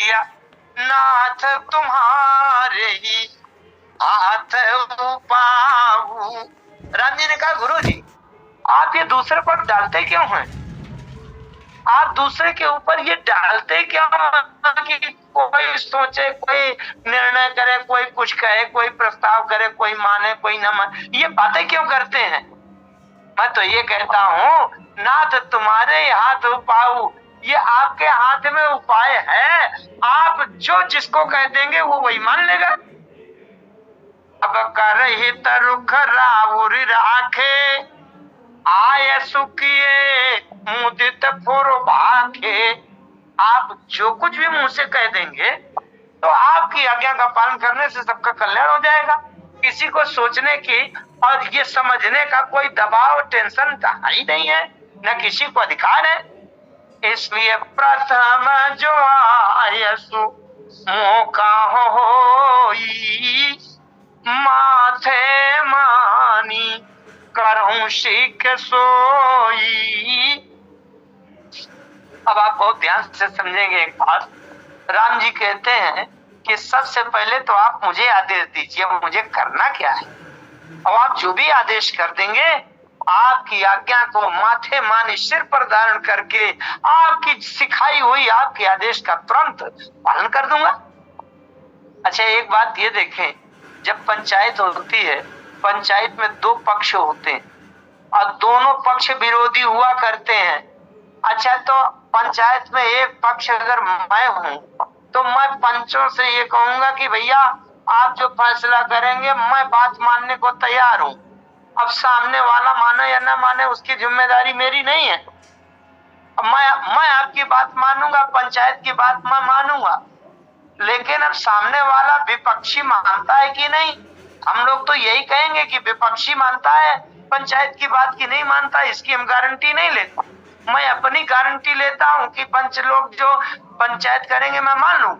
दिया, नाथ तुम्हारे ही हाथ पाऊं। राम जी ने कहा गुरु जी आप ये दूसरे पर डालते क्यों हैं? आप दूसरे के ऊपर ये डालते क्यों कि कोई सोचे, कोई निर्णय करे, कोई कुछ कहे, कोई प्रस्ताव करे, कोई माने कोई न माने, ये बातें क्यों करते हैं? मैं तो ये कहता हूँ नाथ तुम्हारे हाथ पाऊं, ये आपके हाथ में उपाय है। आप जो जिसको कह देंगे वो वही मान लेगा। अब कर हित रुख राउर राखे, आय सुखिए मुदित फुर भाखे। आप जो कुछ भी मुंह से कह देंगे तो आपकी आज्ञा का पालन करने से सबका कल्याण हो जाएगा। किसी को सोचने की और ये समझने का कोई दबाव टेंशन ही नहीं है, न किसी को अधिकार है। इसलिए प्रथम जो आयसु मौका होई, माथे मानी करहूं सीख सोई। अब आप बहुत ध्यान से समझेंगे एक बात। राम जी कहते हैं कि सबसे पहले तो आप मुझे आदेश दीजिए, मुझे करना क्या है। और आप जो भी आदेश कर देंगे आपकी आज्ञा को माथे मानी सिर पर धारण करके आपकी सिखाई हुई आपके आदेश का तुरंत पालन कर दूंगा। अच्छा एक बात ये देखें, जब पंचायत होती है, पंचायत में दो पक्ष होते हैं और दोनों पक्ष विरोधी हुआ करते हैं। अच्छा तो पंचायत में एक पक्ष अगर मैं हूं तो मैं पंचों से ये कहूंगा कि भैया आप जो फैसला करेंगे मैं बात मानने को तैयार हूं। अब सामने वाला माने या ना माने उसकी जिम्मेदारी मेरी नहीं है। मैं आपकी बात मानूंगा, पंचायत की बात मैं मानूंगा, लेकिन अब सामने वाला विपक्षी मानता है कि नहीं। हम लोग तो यही कहेंगे कि विपक्षी मानता है, पंचायत की बात की नहीं मानता, इसकी हम गारंटी नहीं लेते। मैं अपनी गारंटी लेता हूं कि पंच लोग जो पंचायत करेंगे मैं मान लूं।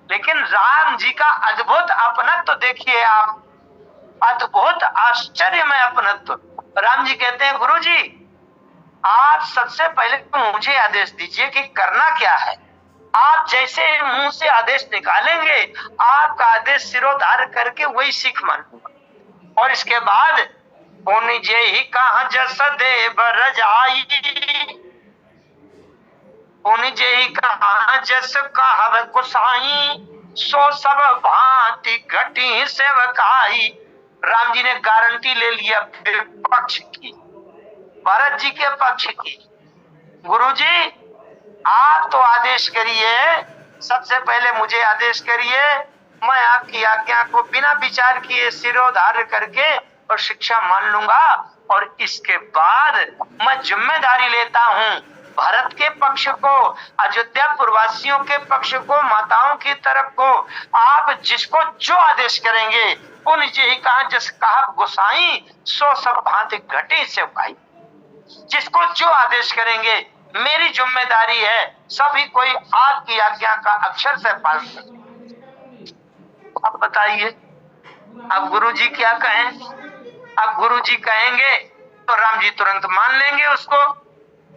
लेकिन राम जी का अद्भुत अपनत्व तो देखिए आप, अद्भुत आश्चर्य में अपनत्व। राम जी कहते हैं गुरु जी आप सबसे पहले तो मुझे आदेश दीजिए कि करना क्या है। आप जैसे मुंह से आदेश निकालेंगे आपका आदेश सिरोधार्य करके वही सीख मानूंगा। और इसके बाद जे ही कहा जस देव रजाई, जे ही कहा जस कहब गुसाई, सो सब भांति घटी सेवकाई। राम जी ने गारंटी ले लिया विपक्ष की, भरत जी के पक्ष की। गुरु जी आप तो आदेश करिए, सबसे पहले मुझे आदेश करिए, मैं आपकी आज्ञा को बिना विचार किए सिरोधार्य करके और शिक्षा मान लूंगा। और इसके बाद मैं जिम्मेदारी लेता हूं भारत के पक्ष को, अयोध्या पुरवासियों के पक्ष को, माताओं की तरफ को। आप जिसको जो आदेश करेंगे उन ही कहा जिस कहा गोसाई, सो सब भांति घटे से भाई। जिसको जो आदेश करेंगे मेरी जिम्मेदारी है सभी कोई आपकी आज्ञा का अक्षर से पालन करे। अब बताइए अब गुरु जी क्या कहें? अब गुरु जी कहेंगे तो राम जी तुरंत मान लेंगे उसको।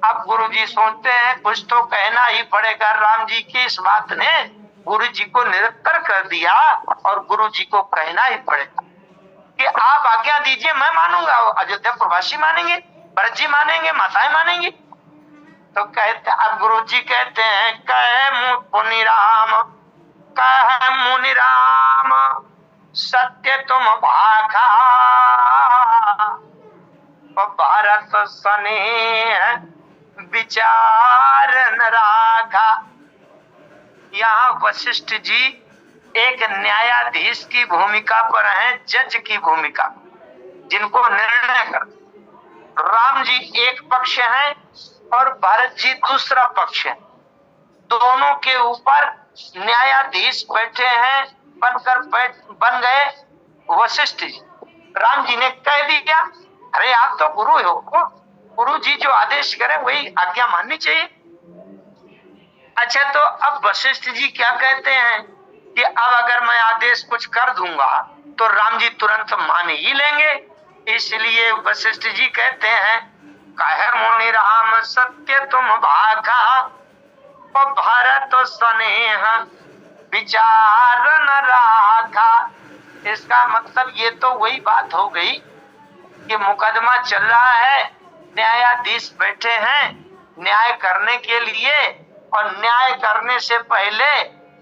अब गुरु जी सोचते हैं कुछ तो कहना ही पड़ेगा। राम जी की इस बात ने गुरु जी को निरंतर कर दिया और गुरु जी को कहना ही पड़ेगा कि आप आज्ञा दीजिए, मैं मानूंगा। अयोध्या प्रवासी मानेंगे, भरत जी मानेंगे, माताएं मानेंगी। तो कहते अब गुरु जी कहते हैं कहे मुनि राम, कहे मुनि राम सत्य तुम भाखा, भारत स्नेह विचार न राखा। यहाँ वशिष्ठ जी एक न्यायाधीश की भूमिका पर हैं, जज की भूमिका, जिनको निर्णय कर। राम जी एक पक्ष हैं और भरत जी दूसरा पक्ष है। दोनों के ऊपर न्यायाधीश बैठे हैं, बन गए वशिष्ठ जी। राम जी ने कह दिया अरे आप तो गुरु हो, गुरु जी जो आदेश करें वही आज्ञा माननी चाहिए। अच्छा तो अब वशिष्ठ जी क्या कहते हैं कि अब अगर मैं आदेश कुछ कर दूंगा तो राम जी तुरंत मान ही लेंगे। इसलिए वशिष्ठ जी कहते हैं कहे मुनि राम सत्य तुम भाखा, भरत स्नेह विचार न राखा। इसका मतलब ये तो वही बात हो गई कि मुकदमा चल रहा है, न्यायाधीश बैठे हैं न्याय करने के लिए, और न्याय करने से पहले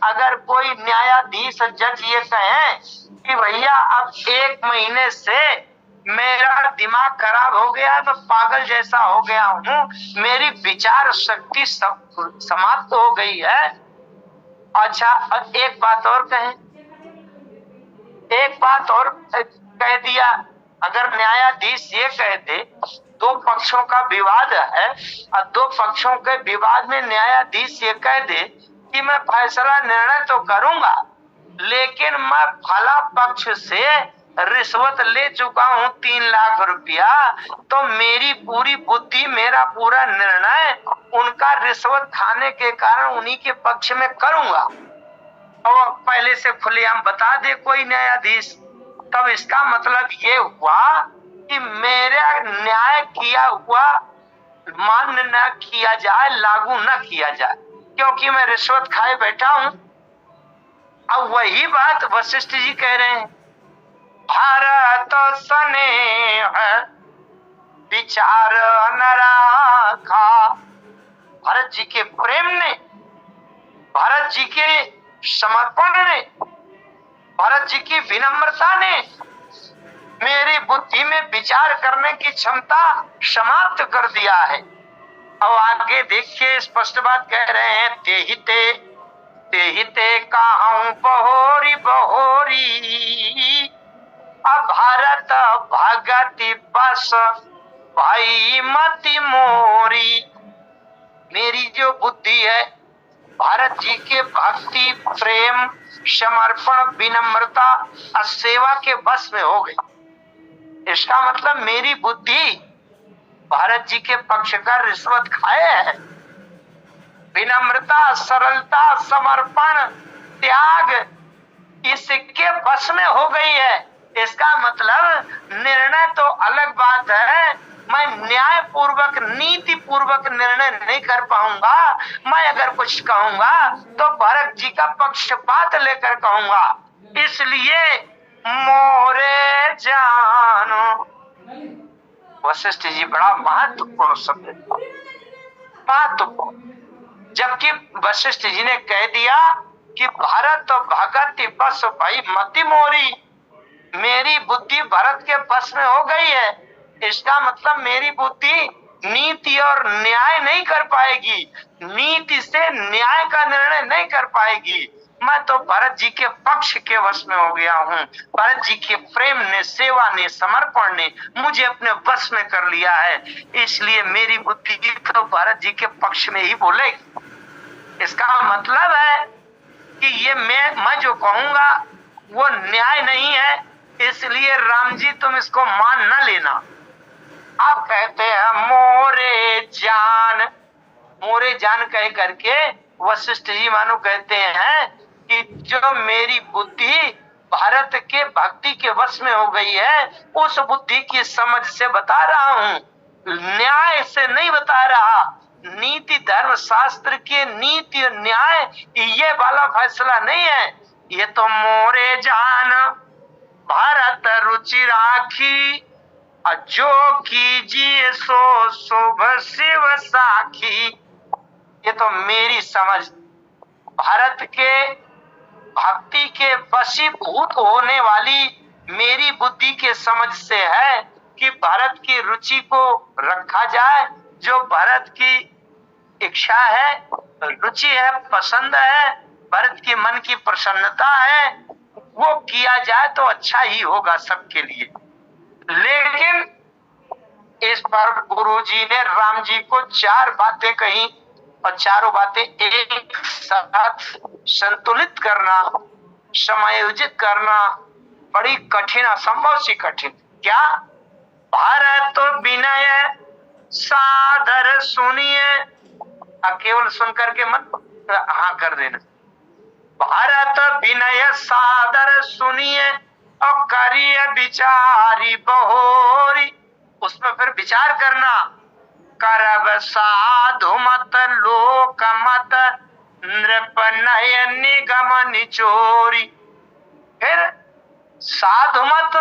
अगर कोई न्यायाधीश जज ये कहे कि भैया अब 1 महीने से मेरा दिमाग खराब हो गया, मैं पागल जैसा हो गया हूँ, मेरी विचार शक्ति समाप्त हो गई है। अच्छा, अब एक बात और कहें, एक बात और कह दिया, अगर न्यायाधीश ये कहते 2 पक्षों का विवाद है और 2 पक्षों के विवाद में न्यायाधीश ये कह दे कि मैं फैसला निर्णय तो करूंगा, लेकिन मैं फला पक्ष से रिश्वत ले चुका हूं 3 लाख रुपया, तो मेरी पूरी बुद्धि, मेरा पूरा निर्णय उनका रिश्वत खाने के कारण उन्हीं के पक्ष में करूंगा, और पहले से खुलेआम बता दे कोई न्यायाधीश, तब इसका मतलब ये हुआ कि मेरा न्याय किया हुआ मान्य न किया जाए, लागू न किया जाए, क्योंकि मैं रिश्वत खाए बैठा हूं। अब वही बात वशिष्ठ जी कह रहे हैं, भरत स्नेह विचार न राखा। भरत जी के प्रेम ने, भरत जी के समर्पण ने, भरत जी की विनम्रता ने मेरी बुद्धि में विचार करने की क्षमता समाप्त कर दिया है। अब आगे देखिए, स्पष्ट बात कह रहे हैं, ते ही कहूं बहोरी बहोरी, अब भरत भगति बस भाई मति मोरी। मेरी जो बुद्धि है भारत जी के भक्ति, प्रेम, समर्पण, विनम्रता और सेवा के बस में हो गई। इसका मतलब मेरी बुद्धि भारत जी के पक्ष का रिश्वत खाए है। विनम्रता, सरलता, समर्पण, त्याग इसके बस में हो गई है। इसका मतलब निर्णय तो अलग बात है, मैं न्याय पूर्वक, नीति पूर्वक निर्णय नहीं कर पाऊंगा। मैं अगर कुछ कहूंगा तो भरत जी का पक्षपात लेकर कहूंगा। इसलिए मोरे जानो, वशिष्ठ जी बड़ा महत्वपूर्ण शब्द, महत्वपूर्ण। जबकि वशिष्ठ जी ने कह दिया कि भरत भगत बस भाई मति मोरी, मेरी बुद्धि भरत के बस में हो गई है। इसका मतलब मेरी बुद्धि नीति और न्याय नहीं कर पाएगी, नीति से न्याय का निर्णय नहीं कर पाएगी। मैं तो भरत जी के पक्ष के वश में हो गया हूँ। भरत जी के प्रेम ने, सेवा ने, समर्पण ने मुझे अपने वश में कर लिया है। इसलिए मेरी बुद्धि तो भरत जी के पक्ष में ही बोलेगी। इसका मतलब है कि ये मैं जो कहूंगा वो न्याय नहीं है, इसलिए राम जी तुम इसको मान न लेना। आप कहते हैं मोरे जान, मोरे जान कह करके वशिष्ठ जी मानो कहते हैं कि जो मेरी बुद्धि भारत के भक्ति के वश में हो गई है, उस बुद्धि की समझ से बता रहा हूँ, न्याय से नहीं बता रहा। नीति धर्म शास्त्र के नीति और न्याय ये वाला फैसला नहीं है। ये तो मोरे जान भारत रुचि राखी, जो कीजिए सो शुभ शिव साखी। ये तो मेरी समझ भारत के भक्ति के वशीभूत होने वाली मेरी बुद्धि के समझ से है कि भारत की रुचि को रखा जाए। जो भारत की इच्छा है, रुचि है, पसंद है, भारत के मन की प्रसन्नता है, वो किया जाए तो अच्छा ही होगा सबके लिए। लेकिन इस पर गुरु जी ने राम जी को 4 बातें कही, और चारों बातें एक साथ संतुलित करना, समायोजित करना बड़ी कठिन, असंभव सी कठिन। क्या? भारत विनय सादर सुनिए, केवल सुनकर के मत हाँ कर देना। भारत विनय सादर सुनिए और करिए विचारी बहोरी, उसमें फिर विचार करना करब साधु मत लोक मत नृप नय निगम निचोरी। फिर साधु मत,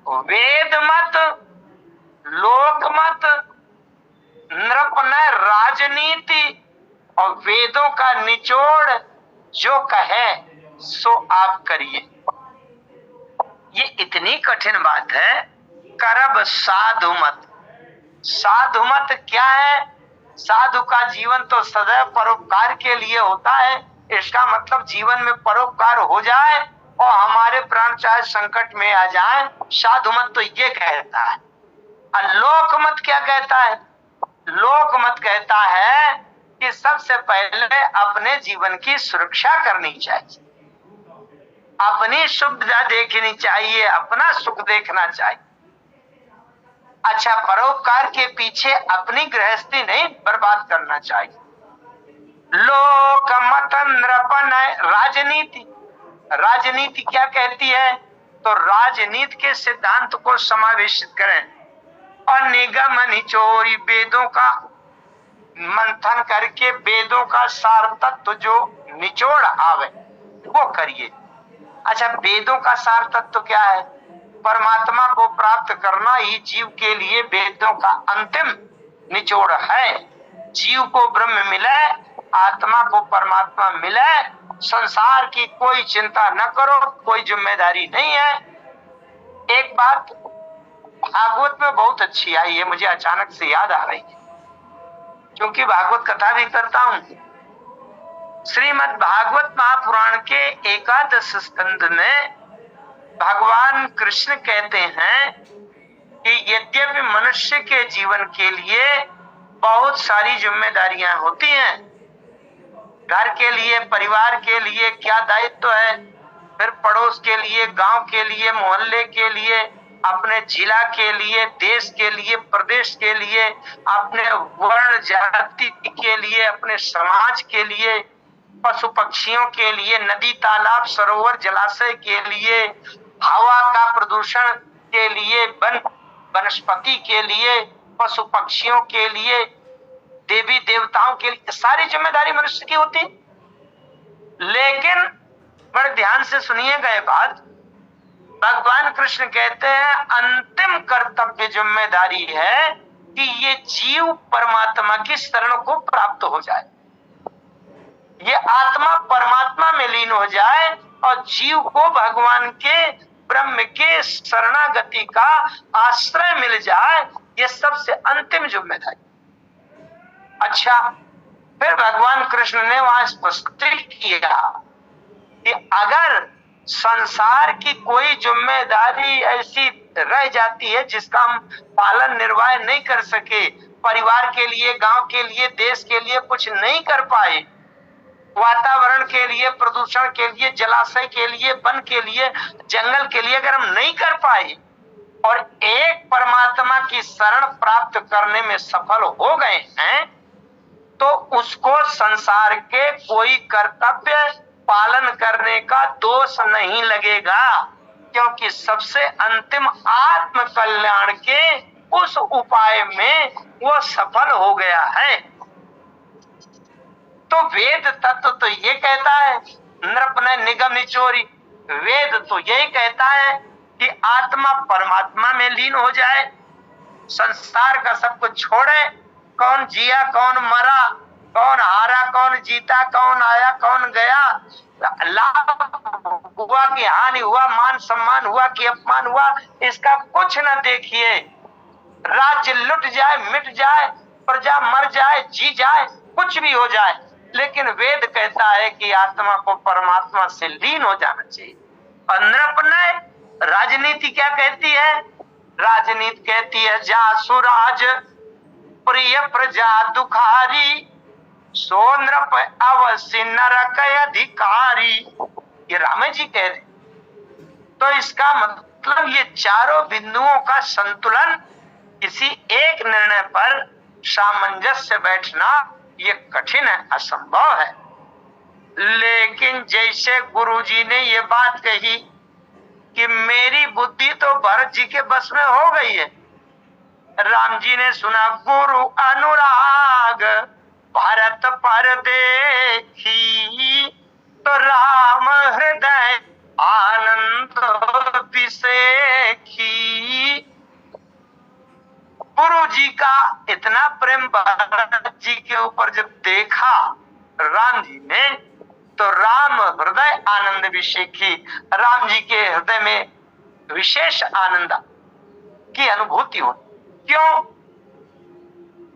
वेद मत, लोक मत, नृप नय राजनीति और वेदों का निचोड़ जो कहे सो आप करिए। ये इतनी कठिन बात है। करब साधु मत। साधु मत क्या है? साधु का जीवन तो सदैव परोपकार के लिए होता है। इसका मतलब जीवन में परोपकार हो जाए और हमारे प्राण चाहे संकट में आ जाए, साधु मत तो ये कहता है। और लोक मत क्या कहता है? लोक मत कहता है कि सबसे पहले अपने जीवन की सुरक्षा करनी चाहिए, अपनी सुविधा देखनी चाहिए, अपना सुख देखना चाहिए। अच्छा, परोपकार के पीछे अपनी गृहस्थी नहीं बर्बाद करना चाहिए। लोक मत नृपन राजनीति। राजनीति क्या कहती है? तो राजनीति के सिद्धांत को समावेशित करें और निगम निचोरी, वेदों का मंथन करके वेदों का सार तत्व जो निचोड़ आवे वो करिए। अच्छा, वेदों का सार तत्व क्या है? परमात्मा को प्राप्त करना ही जीव के लिए वेदों का अंतिम निचोड़ है। जीव को ब्रह्म मिले, आत्मा को परमात्मा मिले, संसार की कोई चिंता न करो, कोई जिम्मेदारी नहीं है। एक बात भागवत में बहुत अच्छी आई है, मुझे अचानक से याद आ रही है, क्योंकि भागवत कथा भी करता हूं। श्रीमद् भागवत महापुराण के 11 स्कंद में भगवान कृष्ण कहते हैं कि यद्यपि मनुष्य के जीवन के लिए बहुत सारी जिम्मेदारियां होती हैं, घर के लिए, परिवार के लिए क्या दायित्व है, फिर पड़ोस के लिए, गांव के लिए, मोहल्ले के लिए, अपने जिला के लिए, देश के लिए, प्रदेश के लिए, अपने वर्ण जाति के लिए, अपने समाज के लिए, पशु पक्षियों के लिए, नदी तालाब सरोवर जलाशय के लिए, हवा का प्रदूषण के लिए, वनस्पति के लिए, पशु पक्षियों के लिए, देवी देवताओं के लिए, सारी जिम्मेदारी मनुष्य की होती। लेकिन बड़े ध्यान से सुनिएगा ये बात, भगवान कृष्ण कहते हैं अंतिम कर्तव्य जिम्मेदारी है कि ये जीव परमात्मा की शरण को प्राप्त हो जाए, ये आत्मा परमात्मा में लीन हो जाए और जीव को भगवान के ब्रह्म के शरणागति का आश्रय मिल जाए। ये सबसे अंतिम जिम्मेदारी। अच्छा, फिर भगवान कृष्ण ने वहां स्पष्ट किया कि अगर संसार की कोई जिम्मेदारी ऐसी रह जाती है जिसका हम पालन निर्वाह नहीं कर सके, परिवार के लिए, गांव के लिए, देश के लिए कुछ नहीं कर पाए, वातावरण के लिए, प्रदूषण के लिए, जलाशय के लिए, वन के लिए, जंगल के लिए अगर हम नहीं कर पाए और एक परमात्मा की शरण प्राप्त करने में सफल हो गए हैं, तो उसको संसार के कोई कर्तव्य पालन करने का दोष नहीं लगेगा, क्योंकि सबसे अंतिम आत्म कल्याण के उस उपाय में वो सफल हो गया है। तो वेद तत्व तो ये कहता है नृप ने निगम निचोरी, वेद तो यही कहता है कि आत्मा परमात्मा में लीन हो जाए, संसार का सब कुछ छोड़े, कौन जिया कौन मरा, कौन हारा कौन जीता, कौन आया कौन गया, लाभ हुआ कि हानि हुआ, मान सम्मान हुआ कि अपमान हुआ, इसका कुछ न देखिए। राज्य लुट जाए, मिट जाए, प्रजा मर जाए, जी जाए, कुछ भी हो जाए, लेकिन वेद कहता है कि आत्मा को परमात्मा से लीन हो जाना चाहिए। और नृप ने राजनीति क्या कहती है? राजनीति कहती है जा सुराज प्रिय प्रजा दुखारी, सो नृप अवश्य नरक अधिकारी। ये रामे जी कह रहे। तो इसका मतलब ये चारों बिंदुओं का संतुलन, किसी एक निर्णय पर सामंजस्य बैठना ये कठिन है, असंभव है। लेकिन जैसे गुरुजी ने ये बात कही कि मेरी बुद्धि तो भरत जी के बस में हो गई है, राम जी ने सुना गुरु अनुराग भरत पर देखी, तो राम हृदय आनंद विसेखी। गुरु जी का इतना प्रेम भरत जी के ऊपर जब देखा राम जी ने, तो राम हृदय आनंद विसेखी, राम जी के हृदय में विशेष आनंद की अनुभूति हो। क्यों?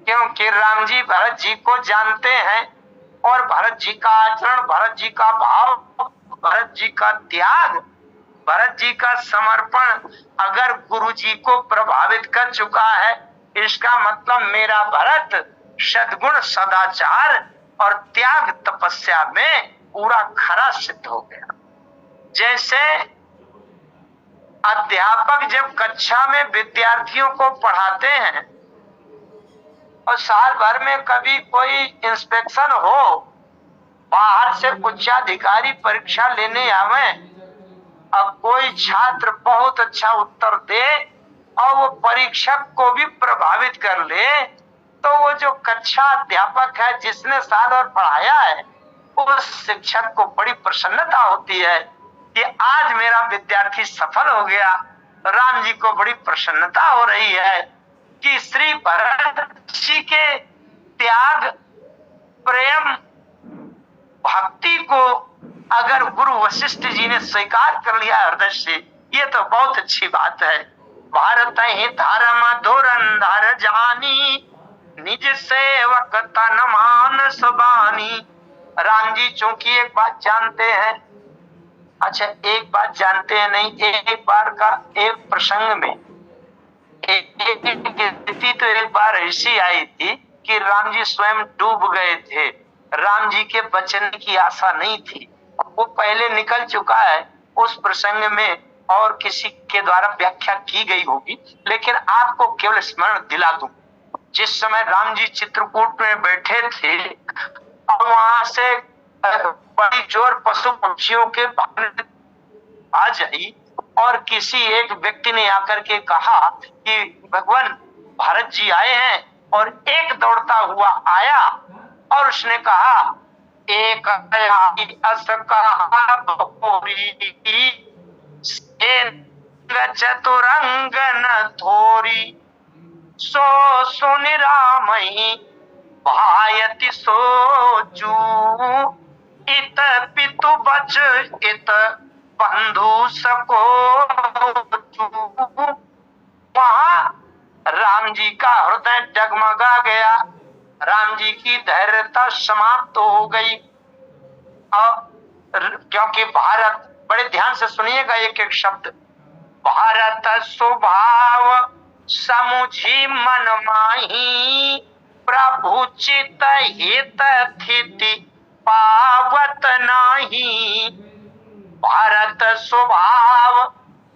क्योंकि राम जी भरत जी को जानते हैं और भरत जी का आचरण, भरत जी का भाव, भरत जी का त्याग, भरत जी का समर्पण अगर गुरु जी को प्रभावित कर चुका है, इसका मतलब मेरा भरत सद्गुण सदाचार और त्याग तपस्या में पूरा खरा सिद्ध हो गया। जैसे अध्यापक जब कक्षा में विद्यार्थियों को पढ़ाते हैं और साल भर में कभी कोई इंस्पेक्शन हो, बाहर से उच्चाधिकारी परीक्षा लेने आवे, अब कोई छात्र बहुत अच्छा उत्तर दे और वो परीक्षक को भी प्रभावित कर ले, तो वो जो कक्षा अध्यापक है जिसने साल भर पढ़ाया है, उस शिक्षक को बड़ी प्रसन्नता होती है कि आज मेरा विद्यार्थी सफल हो गया। राम जी को बड़ी प्रसन्नता हो रही है कि श्री भरत जी के त्याग, प्रेम, भक्ति को अगर गुरु वशिष्ठ जी ने स्वीकार कर लिया हृदय से, ये तो बहुत अच्छी बात है। भारत ही धर्म धुरंधर जानी, निज सेवक तन मान सुबानी। राम जी चूंकि एक बात जानते हैं, अच्छा एक बात जानते हैं नहीं, एक बार का एक प्रसंग में तो एक बार ऐसी आई थी कि राम जी स्वयं डूब गए थे, राम जी के बचने की आशा नहीं थी। वो पहले निकल चुका है, उस प्रसंग में और किसी के द्वारा व्याख्या की गई होगी, लेकिन आपको केवल स्मरण दिला दूं। जिस समय राम जी चित्रकूट में बैठे थे और वहां से बड़ी जोर पशु पक्षियों के भागने आ जाई और किसी एक व्यक्ति ने आकर के कहा कि भगवान भरत जी आए हैं, और एक दौड़ता हुआ आया और उसने कहा एक चतुरंग न थोरी, सो सुन रामहि भायति सोचू, इत पितु बच इत बंधु सको। वहां राम जी का हृदय डगमगा गया, राम जी की धैर्यता समाप्त हो गई। और क्योंकि भारत, बड़े ध्यान से सुनिएगा एक एक शब्द, भारत स्वभाव समुझी मन माही, प्रभु चित हित स्थिति पावत नाही। भारत स्वभाव,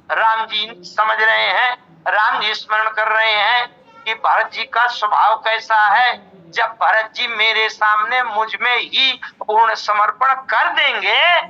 राम जी समझ रहे हैं, राम जी स्मरण कर रहे हैं कि भरत जी का स्वभाव कैसा है। जब भरत जी मेरे सामने मुझ में ही पूर्ण समर्पण कर देंगे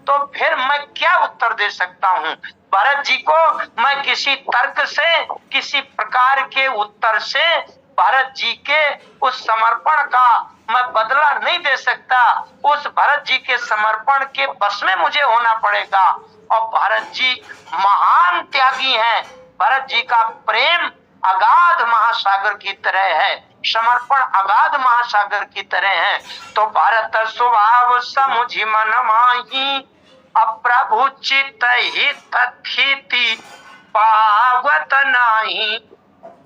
तो फिर मैं क्या उत्तर दे सकता हूँ। भरत जी को मैं किसी तर्क से, किसी प्रकार के उत्तर से भरत जी के उस समर्पण का मैं बदला नहीं दे सकता। उस भरत जी के समर्पण के बस में मुझे होना पड़ेगा। और भरत जी महान त्यागी हैं, भरत जी का प्रेम अगाध महासागर की तरह है, समर्पण अगाध महासागर की तरह है। तो भारत स्वभाव समुझि मन माही, अप्रभु चित हित स्थिति पावत नाही।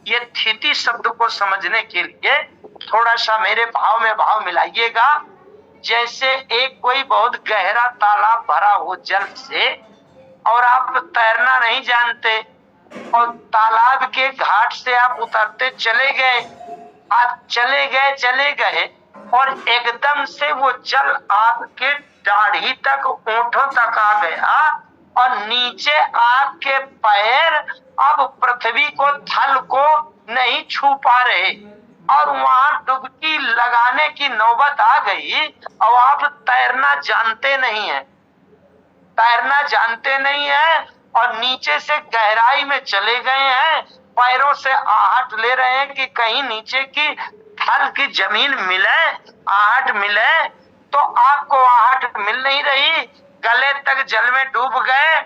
ये स्थिति शब्द को समझने के लिए थोड़ा सा मेरे भाव में भाव मिलाइएगा। जैसे एक कोई बहुत गहरा तालाब भरा हो जल से, और आप तैरना नहीं जानते और तालाब के घाट से आप उतरते चले गए, आप चले गए और एकदम से वो जल आपके दाढ़ी तक, ओंठों तक आ गया और नीचे आपके पैर अब पृथ्वी को, थल को नहीं छू पा रहे और वहां डुबकी लगाने की नौबत आ गई और आप तैरना जानते नहीं है और नीचे से गहराई में चले गए हैं पैरों से आहट ले रहे हैं कि कहीं नीचे की थल की जमीन मिले, आहट मिले, तो आपको आहट मिल नहीं रही। गले तक जल में डूब गए,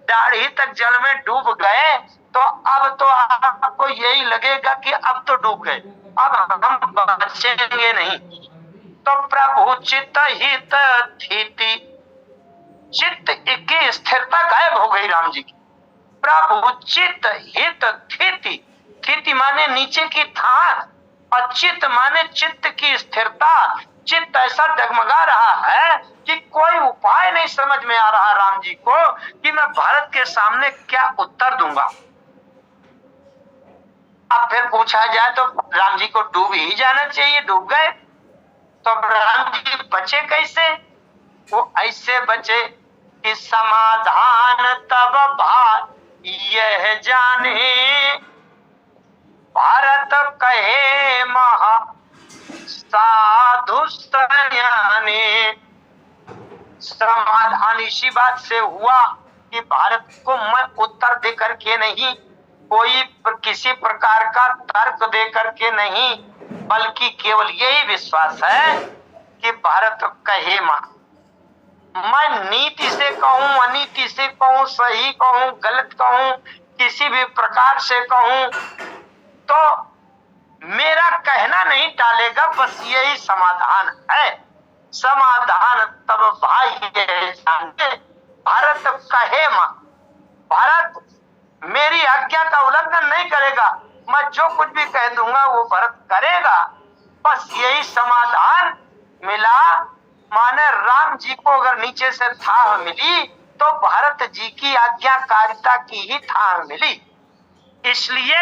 दाढ़ी तक जल में डूब गए, तो अब तो आपको यही लगेगा कि अब तो डूब गए, अब हम बचेंगे नहीं। तो प्रभु चित्त हित थीति, चित्त की स्थिरता गायब हो गई राम जी की। प्रभु चित्त हित थीति, थीति माने नीचे की थाह, और चित्त माने चित्त की स्थिरता। चित्त ऐसा डगमगा रहा है कि कोई उपाय नहीं समझ में आ रहा राम जी को कि मैं भारत के सामने क्या उत्तर दूंगा। अब फिर पूछा जाए तो राम जी को डूब ही जाना चाहिए, डूब गए, तो राम जी बचे कैसे? वो ऐसे बचे कि समाधान तब भाई यह जाने, भारत कहे महा साधु सयाने। समाधान इसी बात से हुआ कि भारत को मैं उत्तर दे करके नहीं, कोई किसी प्रकार का तर्क दे करके नहीं, बल्कि केवल यही विश्वास है कि भारत कहे मैं नीति से कहूं, अनीति से कहूं, सही कहूं, गलत कहूं, किसी भी प्रकार से कहूं, तो मेरा कहना नहीं टालेगा, बस यही समाधान है। समाधान तब भाई जाने, भारत कहे मां, भारत मेरी आज्ञा का उल्लंघन नहीं करेगा, मैं जो कुछ भी कह दूंगा वो भारत करेगा, बस यही समाधान मिला। माने राम जी को अगर नीचे से थाह मिली तो भारत जी की आज्ञाकारिता की ही थाह मिली। इसलिए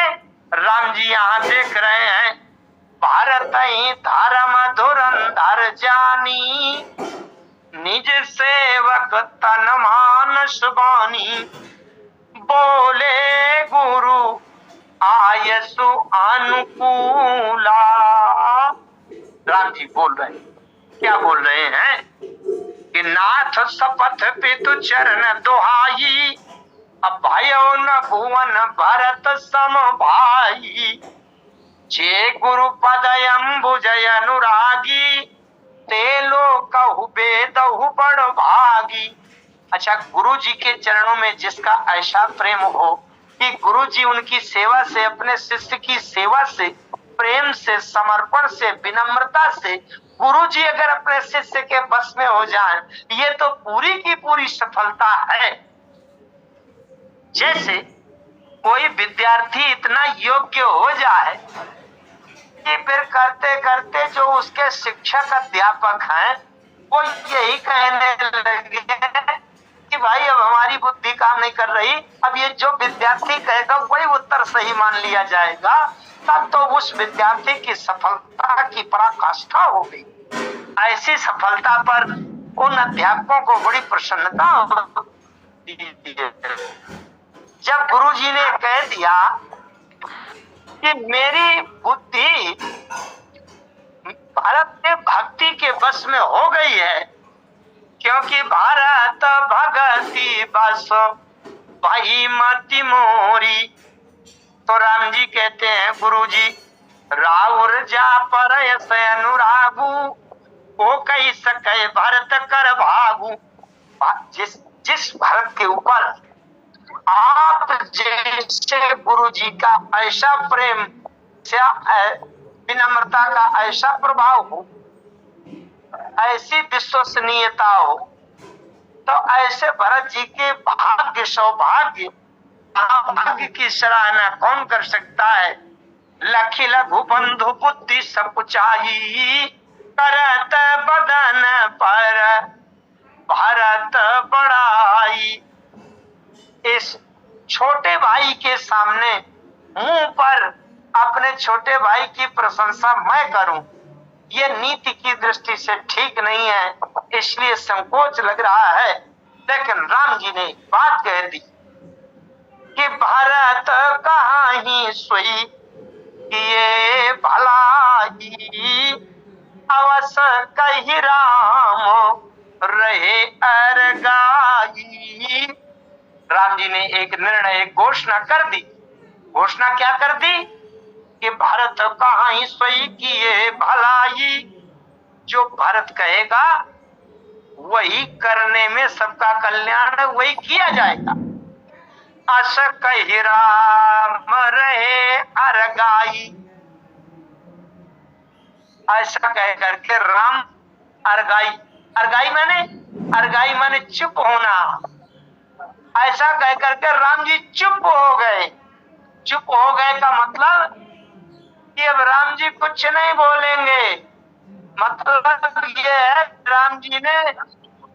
राम जी यहाँ देख रहे हैं, भारत ही धर्म धुरंधर जानी, निज सेवक तन मानस बानी, बोले गुरु आयसु अनुकूला। राम जी बोल रहे हैं, क्या बोल रहे हैं कि नाथ शपथ पितु चरण दुहाई, अब भयो न भुवन भरत सम भाई, जे गुरु पद अम्बुजय अनुरागी, ते लो कहु बेदहु बड़ भागी। अच्छा, गुरु जी के चरणों में जिसका ऐसा प्रेम हो कि गुरु जी उनकी सेवा से, अपने शिष्य की सेवा से, प्रेम से, समर्पण से, विनम्रता से गुरु जी अगर अपने शिष्य के बस में हो जाएं, ये तो पूरी की पूरी सफलता है। जैसे कोई विद्यार्थी इतना योग्य हो जाए कि फिर करते करते जो उसके शिक्षक अध्यापक हैं वो यही कहने लगे कि भाई अब हमारी बुद्धि काम नहीं कर रही, अब ये जो विद्यार्थी कहेगा वही उत्तर सही मान लिया जाएगा, तब तो उस विद्यार्थी की सफलता की पराकाष्ठा हो गई। ऐसी सफलता पर उन अध्यापकों को बड़ी प्रसन्नता होती है। जब गुरुजी ने कह दिया कि मेरी बुद्धि भारत के भक्ति के बस में हो गई है, क्योंकि भारत भगति बस भाई मति मोरी, तो राम जी कहते हैं गुरुजी राउर जा पर अनुरागु, वो कही सके भरत कर भागु। जिस भरत के ऊपर आप जैसे गुरु जी का ऐसा प्रेम से, विनम्रता का ऐसा प्रभाव हो, ऐसी विश्वसनीयता हो, तो ऐसे भरत जी के भाग्य, सौभाग्य, भाग्य की सराहना कौन कर सकता है। लखी लघु बंधु बुद्धि सब चाही, करत बदन पर भारत बड़ाई। इस छोटे भाई के सामने मुंह पर अपने छोटे भाई की प्रशंसा मैं करूं, ये नीति की दृष्टि से ठीक नहीं है, इसलिए संकोच लग रहा है। लेकिन राम जी ने बात कह दी कि भारत कहाँ ही सोई किए भलाई, अवश्य कही राम रहे अरगाई। राम जी ने एक निर्णय, एक घोषणा कर दी घोषणा क्या कर दी कि भारत कहाँ ही सोई किए भलाई, जो भारत कहेगा वही करने में सबका कल्याण वही किया जाएगा। अस कहि राम रहे अरगाई, ऐसा कह करके राम अरगाई, अरगाई माने चुप होना, ऐसा कह करके राम जी चुप हो गए। चुप हो गए का मतलब कि अब राम जी कुछ नहीं बोलेंगे, मतलब ये है राम जी ने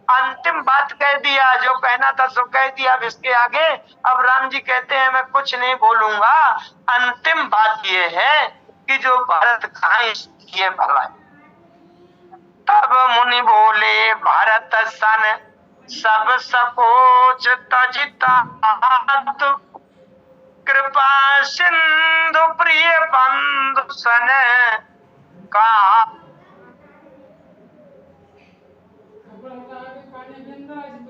अंतिम बात कह दिया, जो कहना था सो कह दिया। अब इसके आगे अब राम जी कहते हैं मैं कुछ नहीं बोलूंगा। अंतिम बात ये है कि जो भारत कहाँ इसकी भलाई। तब मुनि बोले भारत सन सब सकोच तजिता, कृपा सिंधु प्रिय बंधु सन का